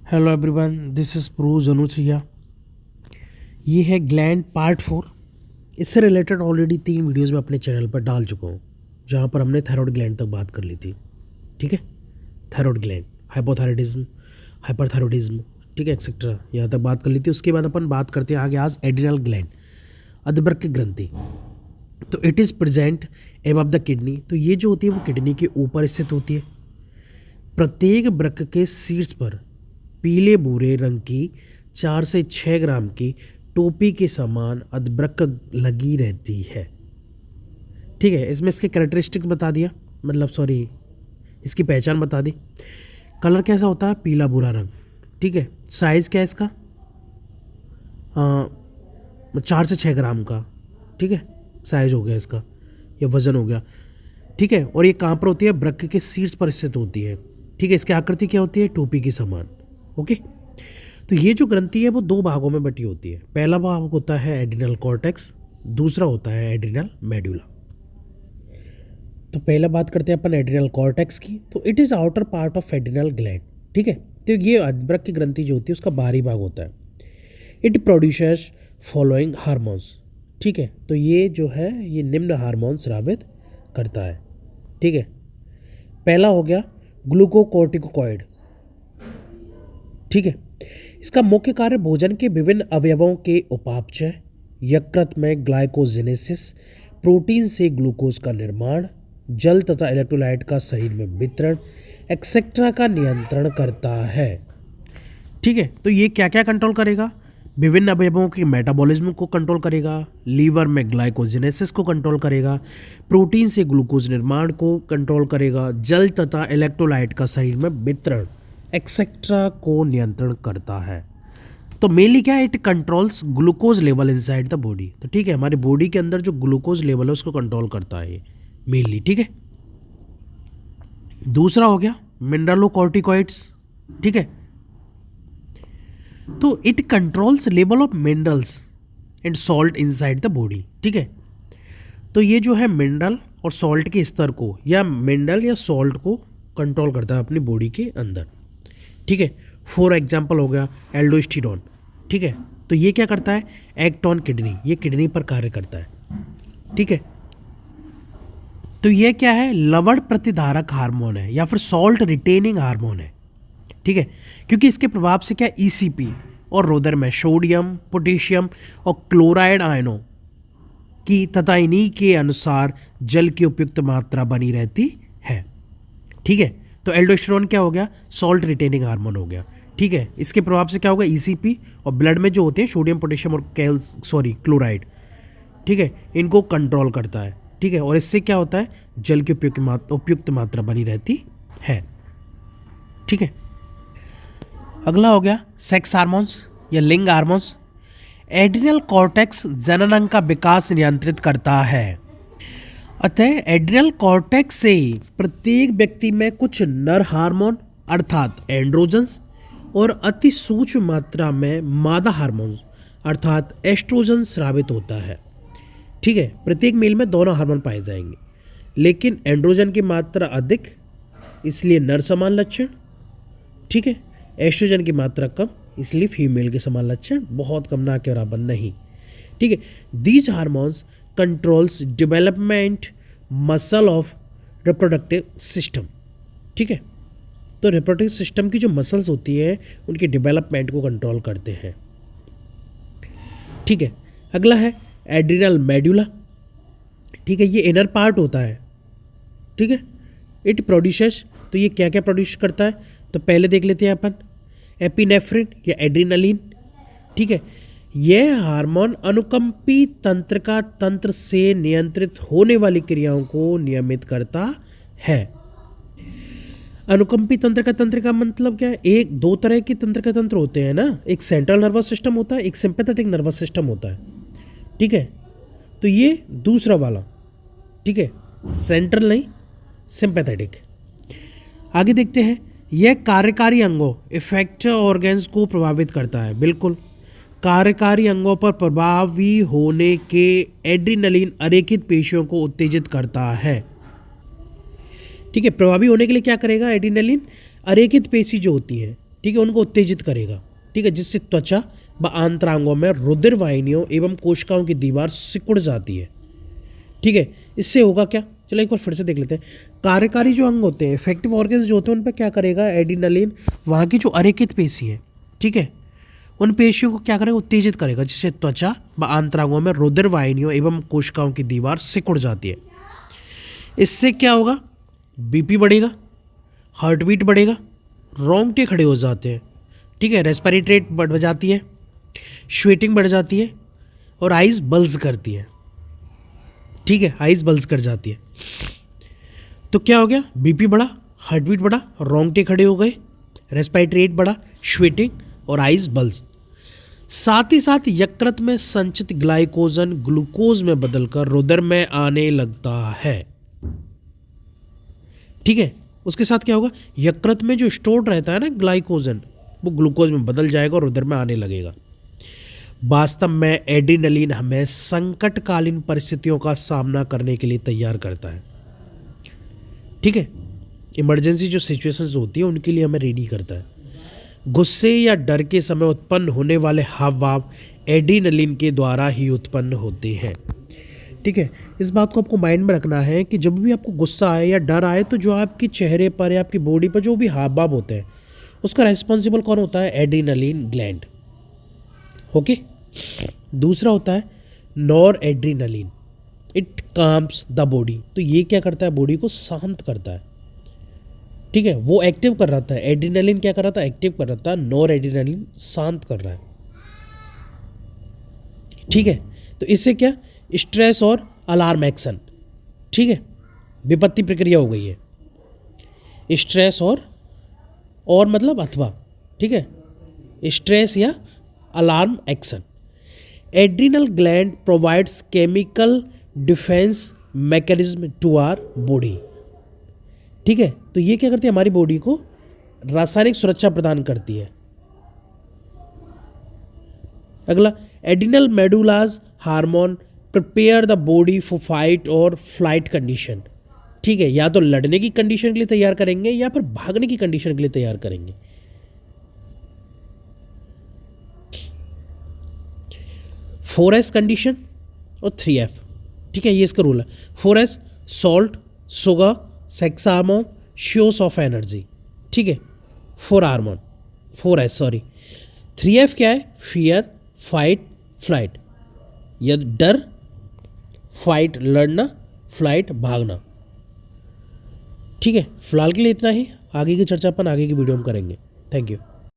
Hello everyone, this is प्रू जनुत्रिया। ये है ग्लैंड पार्ट 4। इससे रिलेटेड ऑलरेडी 3 वीडियोस में अपने चैनल पर डाल चुका हूँ, जहाँ पर हमने थायराइड ग्लैंड तक बात कर ली थी। ठीक है, थायराइड ग्लैंड, हाइपोथायराइडिज्म, हाइपरथायराइडिज्म, ठीक है, एक्सेट्रा, यहाँ तक बात कर ली थी। उसके बाद अपन बात करते हैं आगे आज एड्रिनल ग्लैंड, अधबृक्क ग्रंथि। तो it is present above the kidney. तो ये जो होती है वो किडनी के ऊपर स्थित होती है। प्रत्येक वृक्क के शीर्ष पर पीले भूरे रंग की 4 से 6 ग्राम की टोपी के समान अधबृक्क लगी रहती है। ठीक है, इसमें इसके कैरेक्टरिस्टिक्स बता दिया, इसकी पहचान बता दी। कलर कैसा होता है? पीला भूरा रंग। ठीक है, साइज़ क्या है इसका? 4 से 6 ग्राम का। ठीक है, साइज हो गया इसका, या वज़न हो गया। ठीक है, और ये कहाँ पर होती है? वृक्क के शीर्ष पर स्थित होती है। ठीक है, इसकी आकृति क्या होती है? टोपी के समान। ओके, तो ये जो ग्रंथि है वो 2 भागों में बटी होती है। पहला भाग होता है एड्रिनल कॉर्टेक्स, दूसरा होता है एड्रिनल मेडुला। तो पहला बात करते हैं अपन एड्रिनल कॉर्टेक्स की। तो it is outer part of adrenal gland. ठीक है, तो ये अधबृक्क की ग्रंथि जो होती है उसका बाहरी भाग होता है। It produces following hormones. ठीक है, तो ये जो है ये निम्न हार्मोन स्रावित करता है। ठीक है, पहला हो गया ग्लूकोकोर्टिकोइड। ठीक है, इसका मुख्य कार्य भोजन के विभिन्न अवयवों के उपापचय, यकृत में ग्लाइकोजेनेसिस, प्रोटीन से ग्लूकोज का निर्माण, जल तथा इलेक्ट्रोलाइट का शरीर में वितरण एक्सेट्रा का नियंत्रण करता है। ठीक है, तो ये क्या क्या कंट्रोल करेगा? विभिन्न अवयवों के मेटाबॉलिज्म को कंट्रोल करेगा, लीवर में ग्लाइकोजेनेसिस को कंट्रोल करेगा, प्रोटीन से ग्लूकोज निर्माण को कंट्रोल करेगा, जल तथा इलेक्ट्रोलाइट का शरीर में वितरण एक्सेट्रा को नियंत्रण करता है। तो मेनली क्या है? It controls glucose level inside the body. तो ठीक है, हमारी बॉडी के अंदर जो ग्लूकोज लेवल है उसको कंट्रोल करता है ये मेनली। ठीक है, दूसरा हो गया मिनरलोकॉर्टिकॉइड्स। ठीक है, तो it controls level of minerals and salt inside the body. ठीक है, तो ये जो है मिनरल और सॉल्ट के स्तर को, या मिनरल या सॉल्ट को कंट्रोल करता है अपनी बॉडी के अंदर। ठीक है, फॉर एग्जाम्पल हो गया एल्डोस्टेरोन। ठीक है, तो ये क्या करता है? एक्ट ऑन किडनी, ये किडनी पर कार्य करता है। ठीक है, तो ये क्या है? लवण प्रतिधारक हार्मोन है या फिर सॉल्ट रिटेनिंग हार्मोन है। ठीक है, क्योंकि इसके प्रभाव से क्या ईसीपी और रोदर में सोडियम, पोटेशियम और क्लोराइड आयनों की तथा इन्हीं के अनुसार जल की उपयुक्त मात्रा बनी रहती है। ठीक है, तो एल्डोस्टेरोन क्या हो गया? सॉल्ट रिटेनिंग हार्मोन हो गया। ठीक है, इसके प्रभाव से क्या होगा? ईसीपी और ब्लड में जो होते हैं सोडियम, पोटेशियम और क्लोराइड, ठीक है, इनको कंट्रोल करता है। ठीक है, और इससे क्या होता है? जल की उपयुक्त मात्रा बनी रहती है। ठीक है, अगला हो गया सेक्स हार्मोन्स या लिंग हार्मोन्स। एड्रिनल कॉर्टेक्स जननांग का विकास नियंत्रित करता है। अतः एड्रिनल कॉर्टेक्स से प्रत्येक व्यक्ति में कुछ नर हार्मोन अर्थात एंड्रोजन्स और अति सूक्ष्म मात्रा में मादा हार्मोन अर्थात एस्ट्रोजन स्रावित होता है। ठीक है, प्रत्येक मेल में दोनों हार्मोन पाए जाएंगे, लेकिन एंड्रोजन की मात्रा अधिक, इसलिए नर समान लक्षण। ठीक है, एस्ट्रोजन की मात्रा कम, इसलिए फीमेल के समान लक्षण, बहुत कम ना के बराबर नहीं। ठीक है, these hormones controls development muscle of reproductive system. ठीक है, तो रिप्रोडक्टिव सिस्टम की जो मसल्स होती है उनके डेवलपमेंट को कंट्रोल करते हैं। ठीक है, अगला है एड्रिनल मेडुला। ठीक है, ये इनर पार्ट होता है। ठीक है, इट प्रोड्यूसेस, तो ये क्या क्या प्रोड्यूस करता है? तो पहले देख लेते हैं अपन एपिनेफ्रिन या एड्रिनलिन। ठीक है, यह हार्मोन अनुकंपी तंत्र से नियंत्रित होने वाली क्रियाओं को नियमित करता है। अनुकंपी तंत्र का मतलब क्या है? एक दो तरह के तंत्र होते हैं ना, एक सेंट्रल नर्वस सिस्टम होता है, एक सिंपैथेटिक नर्वस सिस्टम होता है। ठीक है, तो ये दूसरा वाला, ठीक है, सेंट्रल नहीं, सिंपैथेटिक। आगे देखते हैं, यह कार्यकारी अंगों इफेक्टर ऑर्गन्स को प्रभावित करता है। बिल्कुल, कार्यकारी अंगों पर प्रभावी होने के एड्रिनलिन अरेखित पेशियों को उत्तेजित करता है। ठीक है, प्रभावी होने के लिए क्या करेगा एड्रिनलिन? अरेखित पेशी जो होती है, ठीक है, उनको उत्तेजित करेगा, ठीक है, जिससे त्वचा व आंतरांगों में रुधिर वाहिनियों एवं कोशिकाओं की दीवार सिकुड़ जाती है, ठीक है। इससे होगा क्या, चलो एक बार फिर से देख लेते हैं। कार्यकारी जो अंग होते हैं, इफेक्टिव ऑर्गन्स जो होते हैं, उन पर क्या करेगा एड्रेनलिन, वहाँ की जो अरेखित पेशी है, ठीक है, उन पेशियों को क्या करेगा, उत्तेजित करेगा, जिससे त्वचा व आंतरांगों में रुधिर वाहिनियों एवं कोशिकाओं की दीवार सिकुड़ जाती है। इससे क्या होगा, बीपी बढ़ेगा, हार्ट बीट बढ़ेगा, रोंगटे खड़े हो जाते हैं, ठीक है, रेस्पिरेटरी रेट बढ़ जाती है, स्वेटिंग बढ़ जाती है और आइज़ बल्ज करती है, ठीक है, आइज़ बल्ज कर जाती है। तो क्या हो गया, बीपी बढ़ा, हार्ट बीट बढ़ा, रोंगटे खड़े हो गए, रेस्पिरेटरी रेट बढ़ा, स्वेटिंग और आइज़ बल्ज। साथ ही साथ यकृत में संचित ग्लाइकोजन ग्लूकोज में बदलकर रुधिर में आने लगता है, ठीक है। उसके साथ क्या होगा, यकृत में जो स्टोर्ड रहता है ना ग्लाइकोजन, वो ग्लूकोज में बदल जाएगा और रुधिर में आने लगेगा। वास्तव में एड्रेनलिन हमें संकटकालीन परिस्थितियों का सामना करने के लिए तैयार करता है, ठीक है। इमरजेंसी जो सिचुएशंस होती है उनके लिए हमें रेडी करता है। गुस्से या डर के समय उत्पन्न होने वाले हाव भाव एड्रेनलिन के द्वारा ही उत्पन्न होते हैं, ठीक है। इस बात को आपको माइंड में रखना है कि जब भी आपको गुस्सा आए या डर आए तो जो आपके चेहरे पर या आपकी बॉडी पर जो भी हाव भाव होते हैं उसका रेस्पॉन्सिबल कौन होता है, एड्रेनलिन ग्लैंड, ओके। दूसरा होता है nor adrenaline, it calms the body, तो ये क्या करता है, बॉडी को शांत करता है, ठीक है। वो एक्टिव कर रहा था, एड्रेनलिन क्या कर रहा था, एक्टिव कर रहा था, नॉर एड्रेनलिन शांत कर रहा है, ठीक है। तो इससे क्या, स्ट्रेस और अलार्म एक्शन, ठीक है, विपत्ति प्रक्रिया हो गई है। स्ट्रेस और मतलब अथवा, ठीक है, स्ट्रेस या alarm action. Adrenal gland provides chemical defence mechanism to our body, ठीक है। तो ये क्या करती है, हमारी बॉडी को रासायनिक सुरक्षा प्रदान करती है। अगला, adrenal medulla's hormone prepare the body for fight और फ्लाइट कंडीशन, ठीक है, या तो लड़ने की कंडीशन के लिए तैयार करेंगे या फिर भागने की कंडीशन के लिए तैयार करेंगे। 4S कंडीशन और 3F, ठीक है, ये इसका रूल है। 4S salt, sugar, sex hormone, source of energy, ठीक है, 4S सॉरी। 3F क्या है, फियर, फाइट, फ्लाइट, या डर, फाइट लड़ना, फ्लाइट भागना, ठीक है। फिलहाल के लिए इतना ही, आगे की चर्चा अपन आगे की वीडियो में करेंगे। Thank you.